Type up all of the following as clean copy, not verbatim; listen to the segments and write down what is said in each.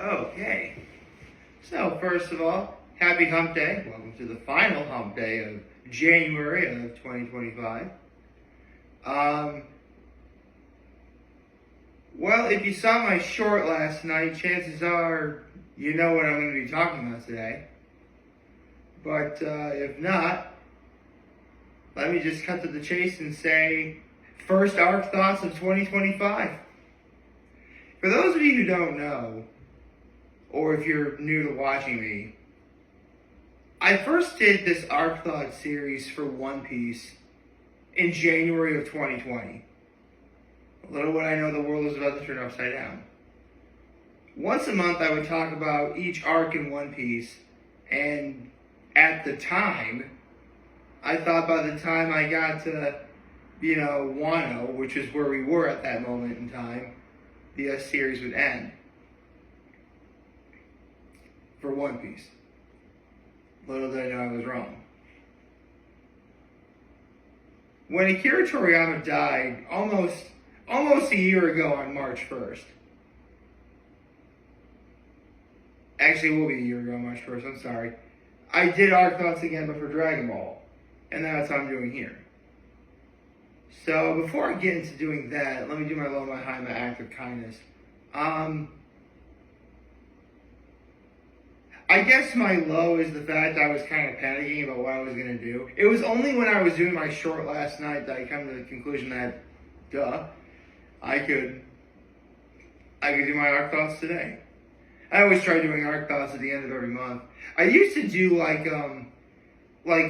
Okay. So, first of all, happy hump day. Welcome to the final hump day of January of 2025. Well, if you saw my short last night, chances are you know what I'm going to be talking about today. But if not, let me just cut to the chase and say, first arc thoughts of 2025. For those of you who don't know, or if you're new to watching me, I first did this arc thought series for One Piece in January of 2020. Little would I know the world was about to turn upside down. Once a month I would talk about each arc in One Piece, and at the time, I thought by the time I got to, Wano, which is where we were at that moment in time, the series would end. For One Piece. Little did I know I was wrong. When Akira Toriyama died almost a year ago on March 1st. Actually, it will be a year ago on March 1st, I'm sorry. I did arc thoughts again, but for Dragon Ball. And that's what I'm doing here. So, before I get into doing that, let me do my low, my high, my act of kindness. I guess my low is the fact I was kind of panicking about what I was going to do. It was only when I was doing my short last night that I come to the conclusion that, I could do my arc thoughts today. I always try doing arc thoughts at the end of every month. I used to do the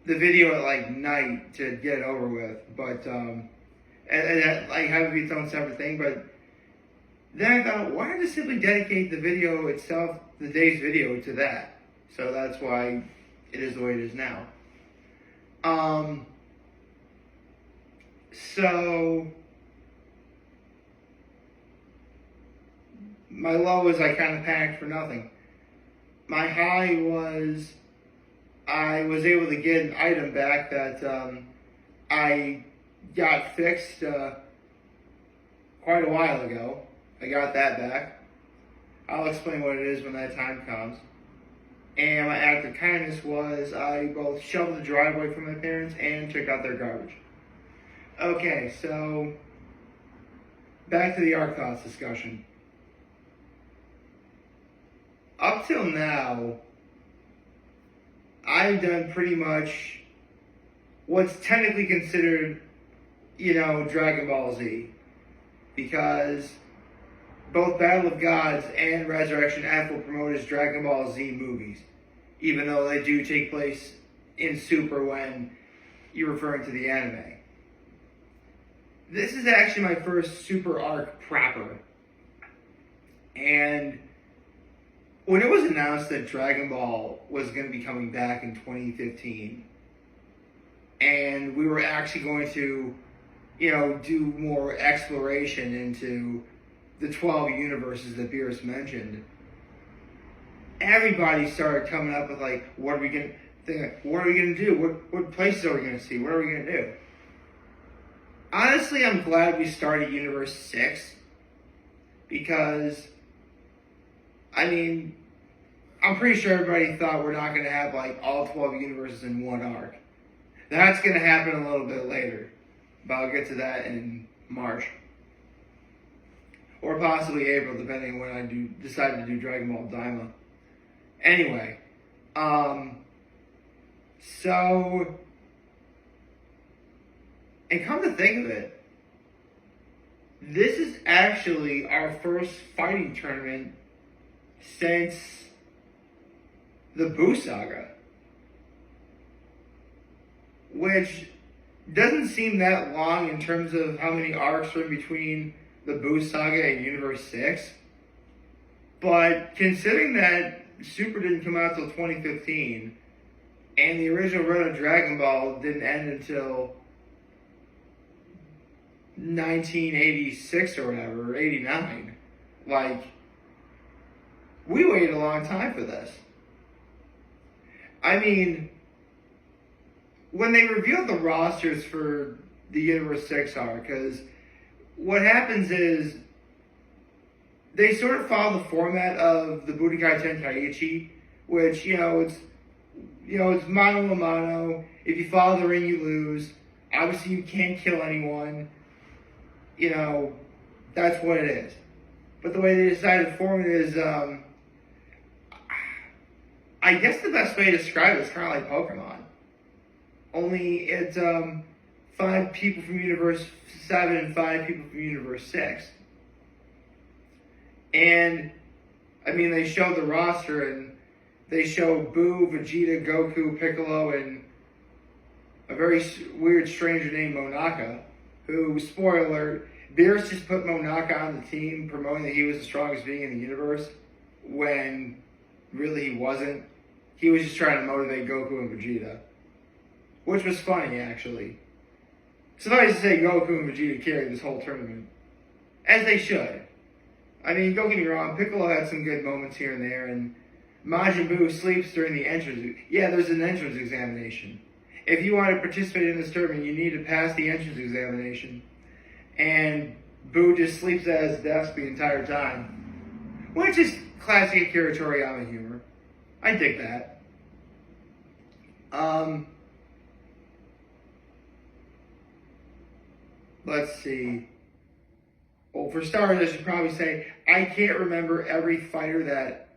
video at night to get it over with, but and have it be its own separate thing. But then I thought, why not just simply dedicate the video itself, the day's video, to that? So that's why it is the way it is now. So my low is I kind of panicked for nothing. My high was I was able to get an item back that I got fixed quite a while ago. I got that back. I'll explain what it is when that time comes. And my act of kindness was I both shoveled the driveway for my parents and took out their garbage. Okay, so back to the arc thoughts discussion. Up till now, I've done pretty much what's technically considered, Dragon Ball Z. Because both Battle of Gods and Resurrection F will promote as Dragon Ball Z movies, even though they do take place in Super when you're referring to the anime. This is actually my first Super arc proper. And when it was announced that Dragon Ball was going to be coming back in 2015, and we were actually going to, do more exploration into the 12 universes that Beerus mentioned, everybody started coming up with what are we going to do? What places are we going to see? What are we going to do? Honestly, I'm glad we started Universe 6 because, I'm pretty sure everybody thought we're not going to have all 12 universes in one arc. That's going to happen a little bit later, but I'll get to that in March. Or possibly April, depending on when I decide to do Dragon Ball Daima. Anyway, so, and come to think of it, this is actually our first fighting tournament since the Buu Saga, which doesn't seem that long in terms of how many arcs are in between the Buu Saga and Universe 6, but considering that Super didn't come out till 2015, and the original run of Dragon Ball didn't end until 1986 or whatever, or 89, we waited a long time for this. When they revealed the rosters for the Universe 6 arc, because what happens is they sort of follow the format of the Budokai Tenkaichi, which, it's mano a mano. If you follow the ring, you lose. Obviously, you can't kill anyone. That's what it is. But the way they decided to form it is, I guess the best way to describe it is kind of like Pokemon. Only it's 5 people from Universe 7 and 5 people from Universe 6. And, they show the roster, and they show Boo, Vegeta, Goku, Piccolo, and a very weird stranger named Monaka, who, spoiler alert, Beerus just put Monaka on the team, promoting that he was the strongest being in the universe, when really he wasn't. He was just trying to motivate Goku and Vegeta, which was funny, actually. Suffice to say, Goku and Vegeta carried this whole tournament, as they should. Don't get me wrong, Piccolo had some good moments here and there, and Majin Buu sleeps during the entrance. Yeah, there's an entrance examination. If you want to participate in this tournament, you need to pass the entrance examination. And Buu just sleeps at his desk the entire time, which is classic Akira Toriyama humor. I dig that. Let's see. Well, for starters, I should probably say I can't remember every fighter that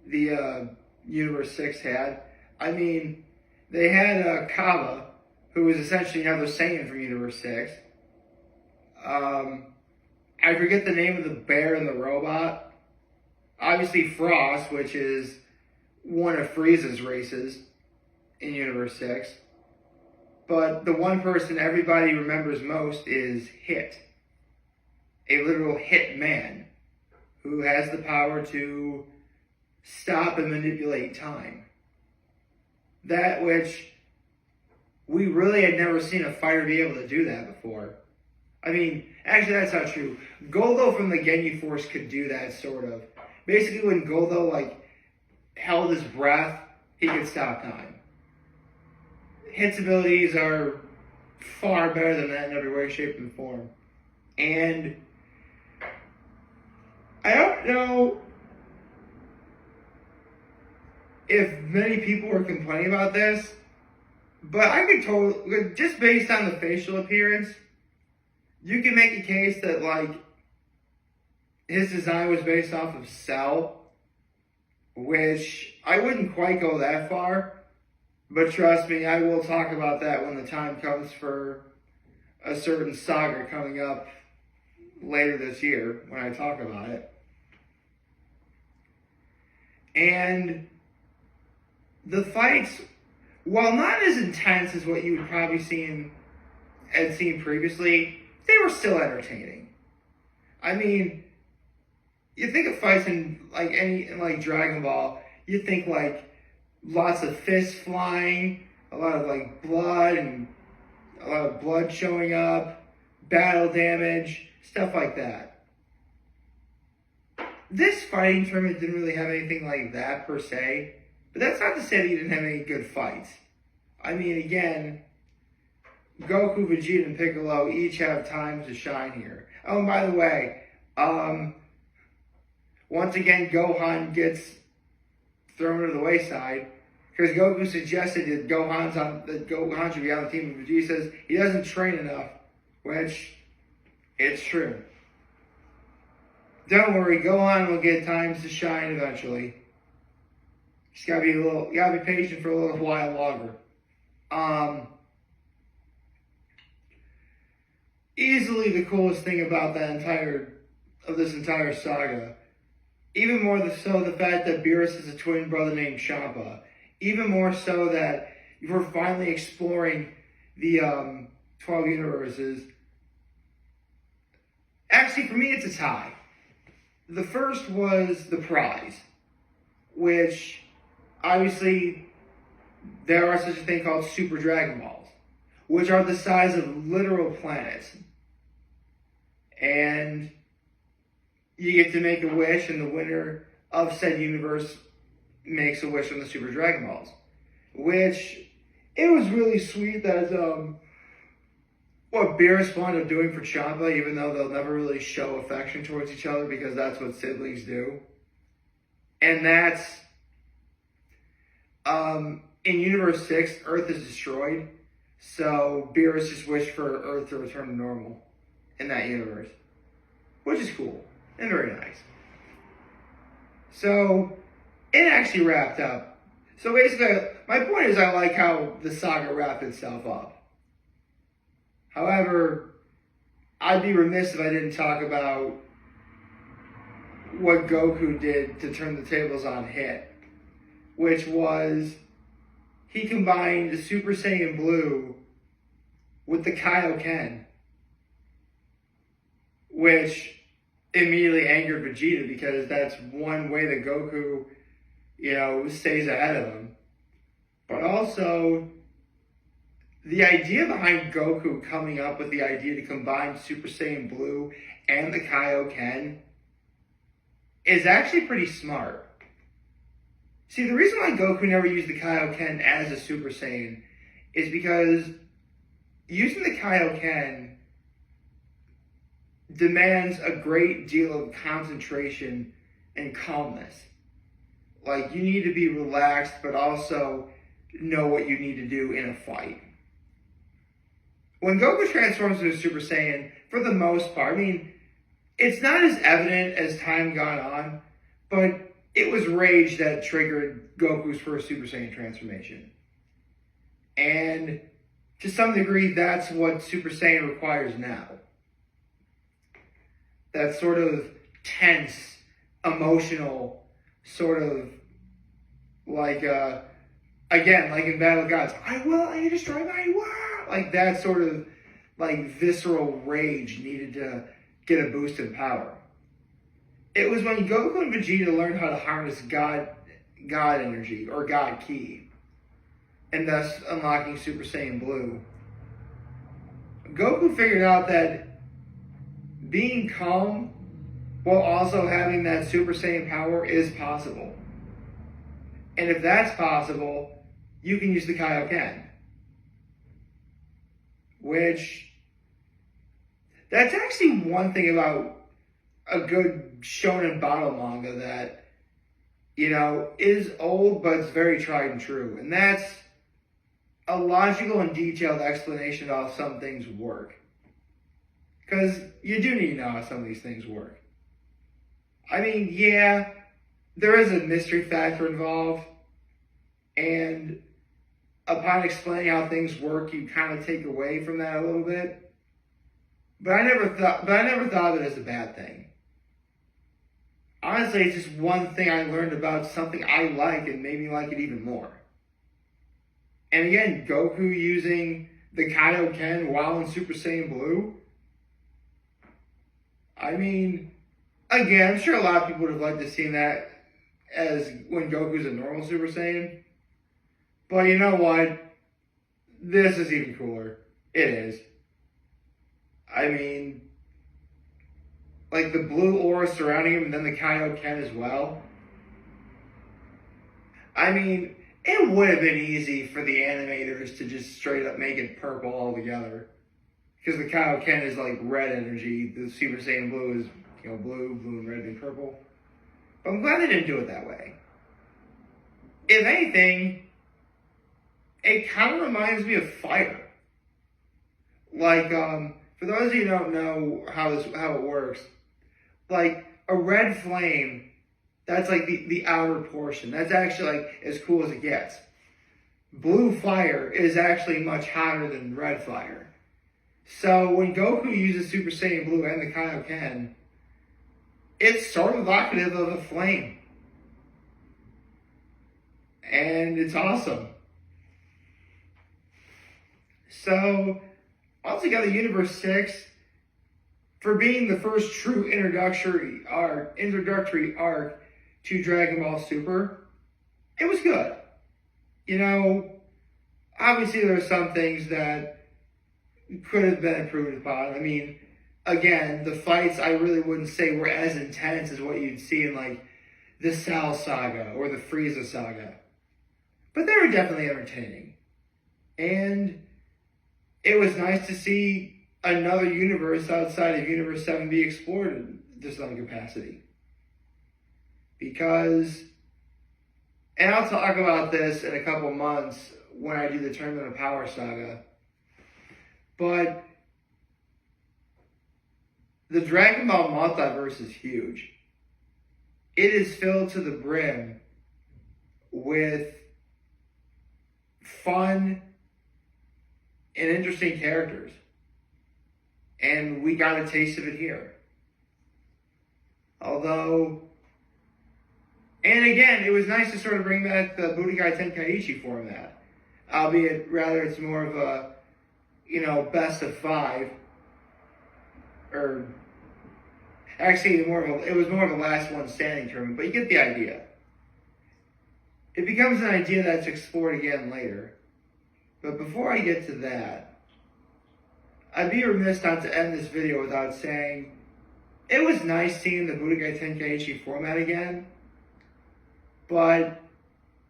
the Universe 6 had. They had Kaba, who was essentially another Saiyan from Universe 6. I forget the name of the bear and the robot. Obviously Frost, which is one of Frieza's races in Universe 6. But the one person everybody remembers most is Hit. A literal hit man who has the power to stop and manipulate time. That which we really had never seen a fighter be able to do that before. Actually that's not true. Goldo from the Genyu Force could do that, sort of. Basically when Goldo, held his breath, he could stop time. Hit's abilities are far better than that in every way, shape, and form. And I don't know if many people were complaining about this, but I could totally, just based on the facial appearance, you can make a case that, his design was based off of Cell, which I wouldn't quite go that far. But trust me, I will talk about that when the time comes for a certain saga coming up later this year, when I talk about it. And the fights, while not as intense as what you would probably seen previously, they were still entertaining. You think of fights in Dragon Ball, you think lots of fists flying, a lot of blood and a lot of blood showing up, battle damage, stuff like that. This fighting tournament didn't really have anything like that per se, but that's not to say that you didn't have any good fights. Again, Goku, Vegeta, and Piccolo each have times to shine here. Oh, and by the way, once again, Gohan gets thrown to the wayside because Goku suggested that Gohan should be on the team, and Vegeta says he doesn't train enough, which it's true. Don't worry, Gohan will get times to shine eventually. Just gotta be patient for a little while longer. Easily the coolest thing about this entire saga. Even more so the fact that Beerus is a twin brother named Champa. Even more so that we're finally exploring the 12 universes. Actually, for me, it's a tie. The first was the prize, which obviously there are such a thing called Super Dragon Balls, which are the size of literal planets. And you get to make a wish, and the winner of said universe makes a wish on the Super Dragon Balls. Which, it was really sweet that what Beerus wound up doing for Champa, even though they'll never really show affection towards each other because that's what siblings do. And that's, in Universe 6, Earth is destroyed. So Beerus just wished for Earth to return to normal in that universe. Which is cool and very nice. So it actually wrapped up. So basically, my point is I like how the saga wrapped itself up. However, I'd be remiss if I didn't talk about what Goku did to turn the tables on Hit, which was he combined the Super Saiyan Blue with the Kaioken, which immediately angered Vegeta because that's one way that Goku, stays ahead of him. But also, the idea behind Goku coming up with the idea to combine Super Saiyan Blue and the Kaioken is actually pretty smart. See, the reason why Goku never used the Kaioken as a Super Saiyan is because using the Kaioken demands a great deal of concentration and calmness. Like, you need to be relaxed, but also know what you need to do in a fight. When Goku transforms into a Super Saiyan, for the most part, it's not as evident as time gone on, but it was rage that triggered Goku's first Super Saiyan transformation. And to some degree, that's what Super Saiyan requires now. That sort of tense, emotional, sort of like, again, like in Battle of Gods, you destroy my world! Like that sort of like visceral rage needed to get a boost in power. It was when Goku and Vegeta learned how to harness God energy, or God Ki, and thus unlocking Super Saiyan Blue. Goku figured out that being calm while also having that Super Saiyan power is possible. And if that's possible, you can use the Kaioken. Which, that's actually one thing about a good shonen battle manga that, is old, but it's very tried and true. And that's a logical and detailed explanation of how some things work. Because you do need to know how some of these things work. Yeah, there is a mystery factor involved. And upon explaining how things work, you kind of take away from that a little bit. But I never thought of it as a bad thing. Honestly, it's just one thing I learned about something I like and made me like it even more. And again, Goku using the Kaioken while in Super Saiyan Blue. Again, I'm sure a lot of people would have liked to see that as when Goku's a normal Super Saiyan. But you know what? This is even cooler. It is. Like the blue aura surrounding him and then the Kaioken as well. It would have been easy for the animators to just straight up make it purple altogether. Because the Kaioken is like red energy. The Super Saiyan Blue is, blue and red and purple. But I'm glad they didn't do it that way. If anything, it kind of reminds me of fire. Like, for those of you who don't know how it works, like a red flame, that's like the outer portion. That's actually like as cool as it gets. Blue fire is actually much hotter than red fire. So when Goku uses Super Saiyan Blue and the Kaioken, it's sort of evocative of a flame. And it's awesome. So, altogether, Universe 6, for being the first true introductory arc to Dragon Ball Super, it was good. Obviously there are some things that could have been improved upon. Again, the fights I really wouldn't say were as intense as what you'd see in like the Cell Saga or the Frieza Saga. But they were definitely entertaining. And it was nice to see another universe outside of Universe 7 be explored to some capacity. Because, and I'll talk about this in a couple months when I do the Tournament of Power Saga, but the Dragon Ball multiverse is huge. It is filled to the brim with fun and interesting characters. And we got a taste of it here. Although, and again, it was nice to sort of bring back the Budokai Tenkaichi format. Albeit, rather, it's more of a, best of 5. Or, actually, it was more of a last one standing tournament, but you get the idea. It becomes an idea that's explored again later. But before I get to that, I'd be remiss not to end this video without saying, it was nice seeing the Budokai Tenkaichi format again, but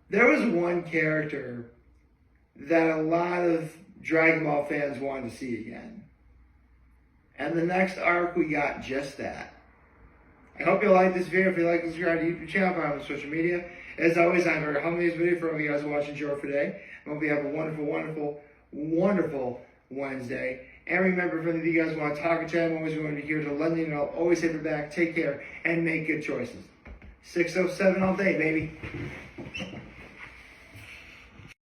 there was one character that a lot of Dragon Ball fans wanted to see again. And the next arc, we got just that. I hope you like this video. If you like, subscribe to the YouTube channel, follow me on social media. As always, I'm very humble in this video for all of you guys watching Joe for today. I hope you have a wonderful, wonderful, wonderful Wednesday. And remember, if any of you guys want to talk or chat, I'm always going to be here to lend you, and I'll always have your back. Take care and make good choices. 607 all day, baby.